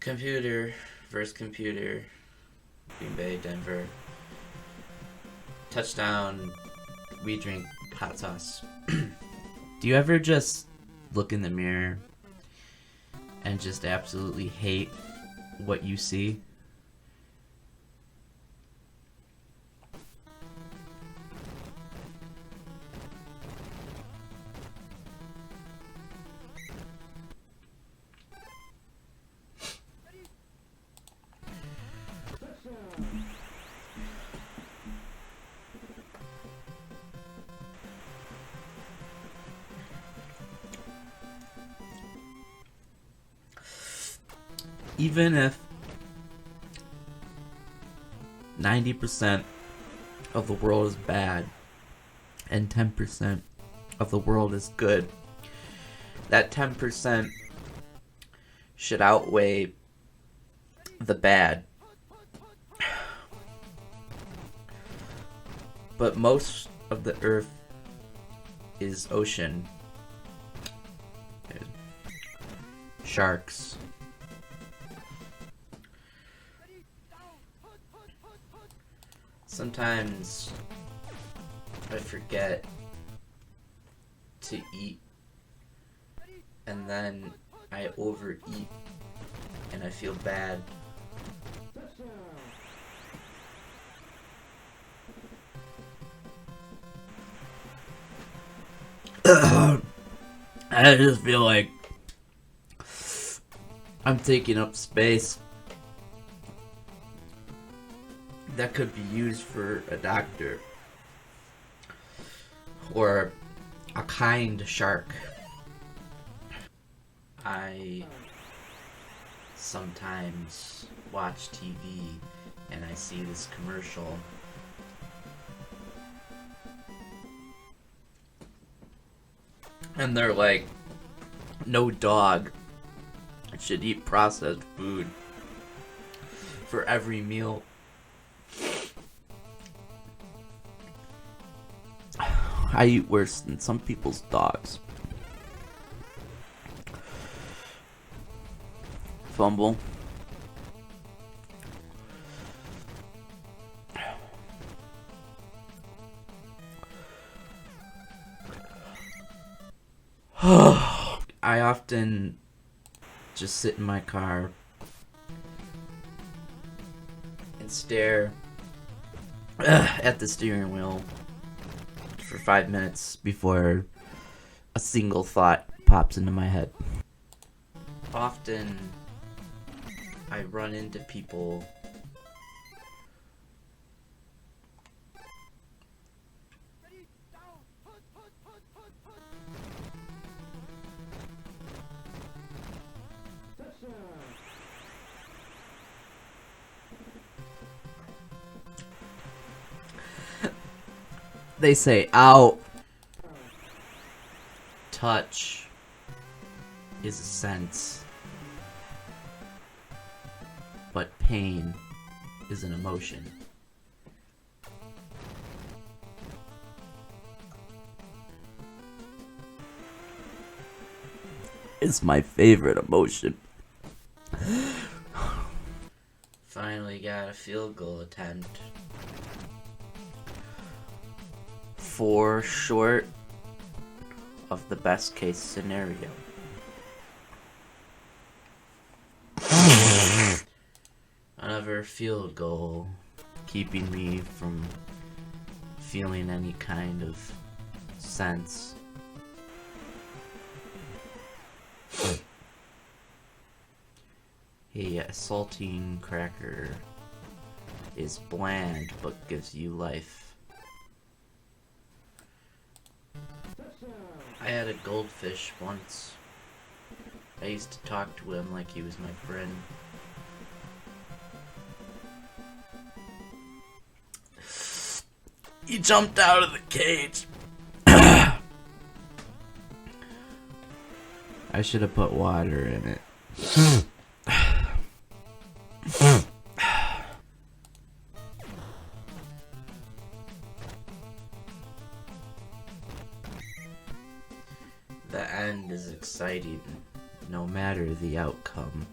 Computer versus computer. Green Bay, Denver. Touchdown. We drink hot sauce. Do you ever just look in the mirror and just absolutely hate what you see? Even if 90% of the world is bad and 10% of the world is good, that 10% should outweigh the bad. But most of the earth is ocean. Sharks. Sometimes I forget to eat, and then I overeat, and I feel bad. I just feel like I'm taking up space that could be used for a doctor or a kind shark. I sometimes watch TV and I see this commercial and they're like, no dog should eat processed food for every meal. I eat worse than some people's dogs. Fumble. I often just sit in my car and stare at the steering wheel for 5 minutes before a single thought pops into my head. Often I run into people they say, ow. Touch is a sense, but pain is an emotion. It's my favorite emotion. Finally got a field goal attempt. 4 short of the best case scenario. Another field goal, keeping me from feeling any kind of sense. A saltine cracker is bland but gives you life. I had a goldfish once. I used to talk to him like he was my friend. He jumped out of the cage. I should have put water in it. The end is exciting, no matter the outcome.